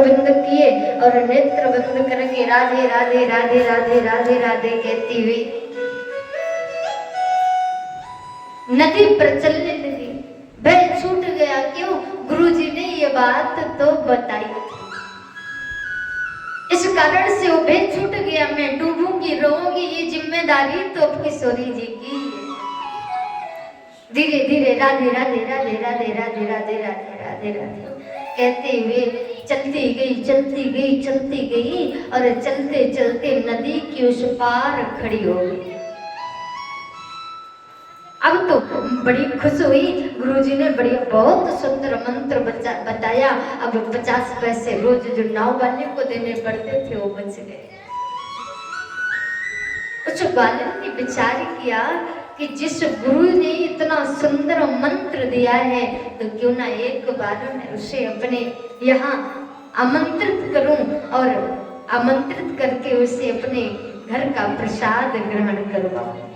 बंद किए और नेत्र बंद करके राधे राधे राधे राधे राधे राधे कहती हुई नदी पर चलने लगी। बैल छूट गया, क्यों? गुरुजी ने ये बात तो बताई थी, इस कारण से वो बैल छूट गया। मैं डूबूंगी, रोऊंगी, ये जिम्मेदारी तो किशोरी जी की है। धीरे धीरे राधे राधे राधे राधे राधे राधे राधे राधे राधे कहते हुए चलती गई चलती गई चलती गई और चलते चलते नदी की उस पार खड़ी हो गई। अब तो बड़ी खुश हुई। गुरुजी ने बड़ी बहुत सुंदर मंत्र बताया। अब 50 पैसे रोज जो नाव वाले को देने पड़ते थे वो बच गए। उस बालक ने विचार किया कि जिस गुरु ने इतना सुंदर मंत्र दिया है तो क्यों ना एक बार मैं उसे अपने यहाँ आमंत्रित करूं और आमंत्रित करके उसे अपने घर का प्रसाद ग्रहण करवाऊं।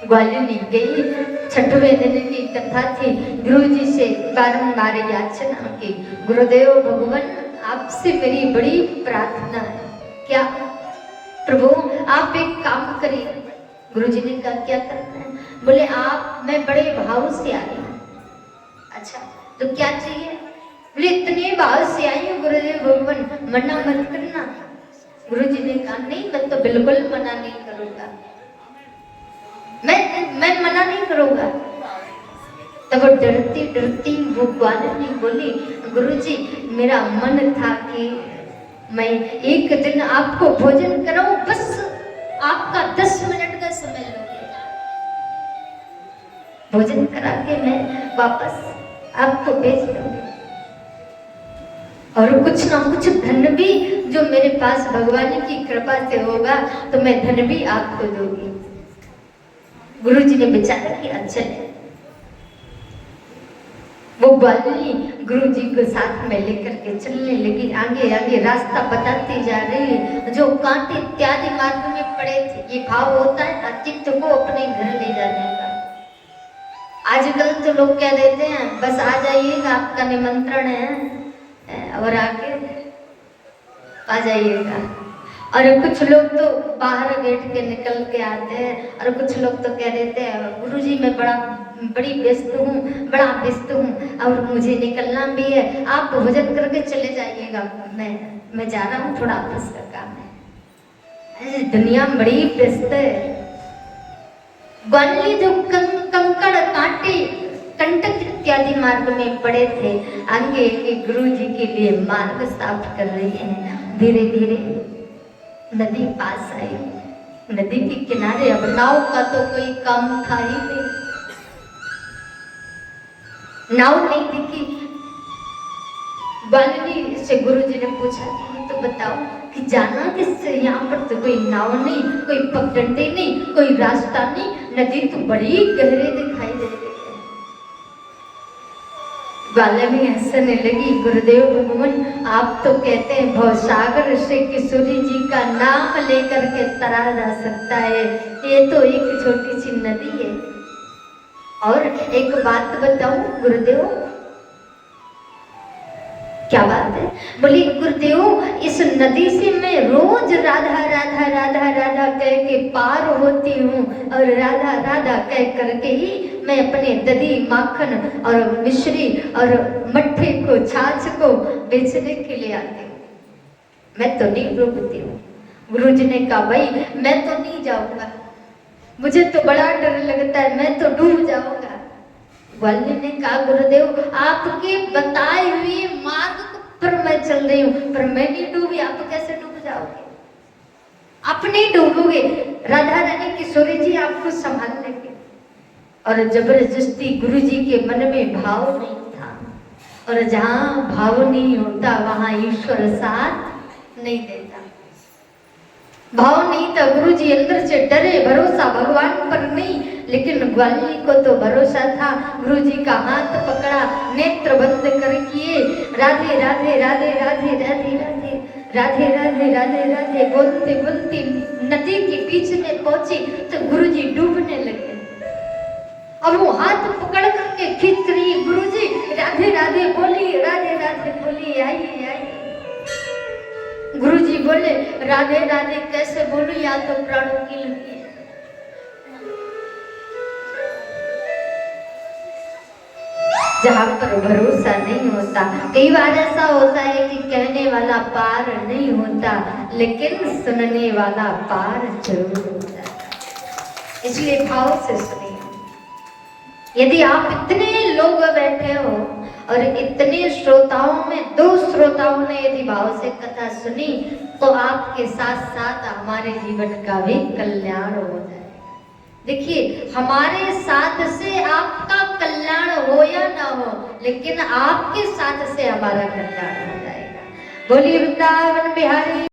ग्वालिनी गई। 6वें दिन की कथा थी। गुरुजी से बारंबार याचना की, गुरुदेव भगवान आपसे मेरी बड़ी प्रार्थना है। क्या? प्रभु आप एक काम करिए। गुरुजी ने कहा क्या करना है? बोले मैं बड़े भाव से आई हूँ। अच्छा तो क्या चाहिए? बोले इतने भाव से आई हूँ गुरुदेव भगवान, मना मत करना। गुरुजी ने कहा नहीं, मैं तो बिल्कुल मना नहीं करूँगा, मैं मना नहीं करूँगा। तब डरती डरती वो ग्वालिनी बोली, गुरुजी मेरा मन था कि मैं एक दिन आपको भोजन कराऊं, बस आपका 10 मिनट का समय लोगे, भोजन करा के मैं वापस आपको भेज दूंगी और कुछ ना कुछ धन भी जो मेरे पास भगवान की कृपा से होगा तो मैं धन भी आपको दूंगी। गुरुजी ने विचार किया चले। वो ग्वालिनी गुरुजी को साथ में लेकर के चलने लगी। आगे आगे रास्ता बताती जा रही है। जो कांटे इत्यादि मार्ग में पड़े थे, ये भाव होता है अतिथि को अपने घर ले जाने का। आजकल तो लोग क्या देते हैं, बस आ जाइएगा, आपका निमंत्रण है और आके आ जाइएगा। और कुछ लोग तो बाहर गेट के निकल के आते हैं और कुछ लोग तो कह देते हैं गुरुजी मैं बड़ी व्यस्त हूँ, बड़ा व्यस्त हूँ और मुझे निकलना भी है, आप भोजन करके चले जाइएगा, मैं जा रहा हूँ, थोड़ा ऑफिस का काम है। दुनिया बड़ी व्यस्त है। ग्वालिनी जो कंकड़ कांटे कंटक इत्यादि मार्ग में पड़े थे, आगे गुरुजी के लिए मार्ग साफ कर रही है। धीरे धीरे नदी पास आई। नदी के किनारे अब नाव का तो कोई काम था ही नहीं, नाव नहीं दिखी। ग्वालिनी से गुरुजी ने पूछा कि तो बताओ कि जाना किससे, यहाँ पर तो कोई नाव नहीं, कोई पगडंडी नहीं, कोई रास्ता नहीं, नदी तो बड़ी गहरे दिखाई दे रही है। ग्वालिनी हंसने लगी, गुरुदेव भगवान आप तो कहते हैं भवसागर से किशोरी जी का नाम लेकर के तरा जा सकता है, ये तो एक छोटी सी नदी है। और एक बात बताऊं गुरुदेव, क्या बात है? बोली गुरुदेव इस नदी से मैं रोज राधा राधा राधा राधा कह के पार होती हूँ और राधा राधा कह करके ही मैं अपने दही माखन और मिश्री और मट्ठे को छाछ को बेचने के लिए आती हूँ, मैं तो नहीं डूबती हूँ। गुरुजी ने कहा भाई मैं तो नहीं जाऊंगा, मुझे तो बड़ा डर लगता है, मैं तो डूब जाऊंगा। ग्वालिनी ने कहा गुरुदेव आपके बताए हुए मार्ग पर मैं चल रही हूँ, पर मैं नहीं डूबी, आप कैसे डूब जाओगे? आप नहीं डूबोगे, राधा रानी किशोरी जी आपको संभाल लेंगे। और जबरदस्ती गुरुजी के मन में भाव नहीं था, और जहाँ भाव नहीं होता वहाँ ईश्वर साथ नहीं देता। भाव नहीं था, गुरुजी अंदर से डरे, भरोसा भगवान पर नहीं, लेकिन ग्वालिनी को तो भरोसा था। गुरुजी का हाथ पकड़ा, नेत्र बंद कर किए, राधे राधे राधे राधे राधे राधे राधे राधे राधे राधे बोलते बोलते नदी के बीच में पहुंची तो गुरुजी डूबने लगे। अब वो हाथ पकड़ करके खींच रही, गुरुजी राधे राधे बोली, राधे बोले राधे राधे कैसे बोलूं, या तो प्राणों की लगी है। जहाँ पर भरोसा नहीं होता, कई बार ऐसा होता है कि कहने वाला पार नहीं होता, लेकिन सुनने वाला पार जरूर होता है। इसलिए भाव से सुनिए। यदि आप इतने लोग बैठे हो और इतने श्रोताओं में 2 श्रोताओं ने यदि भाव से कथा सुनी, तो आपके साथ साथ हमारे जीवन का भी कल्याण हो जाए। देखिए, हमारे साथ से आपका कल्याण हो या ना हो, लेकिन आपके साथ से हमारा कल्याण हो जाएगा। बोलिए वृंदावन बिहारी।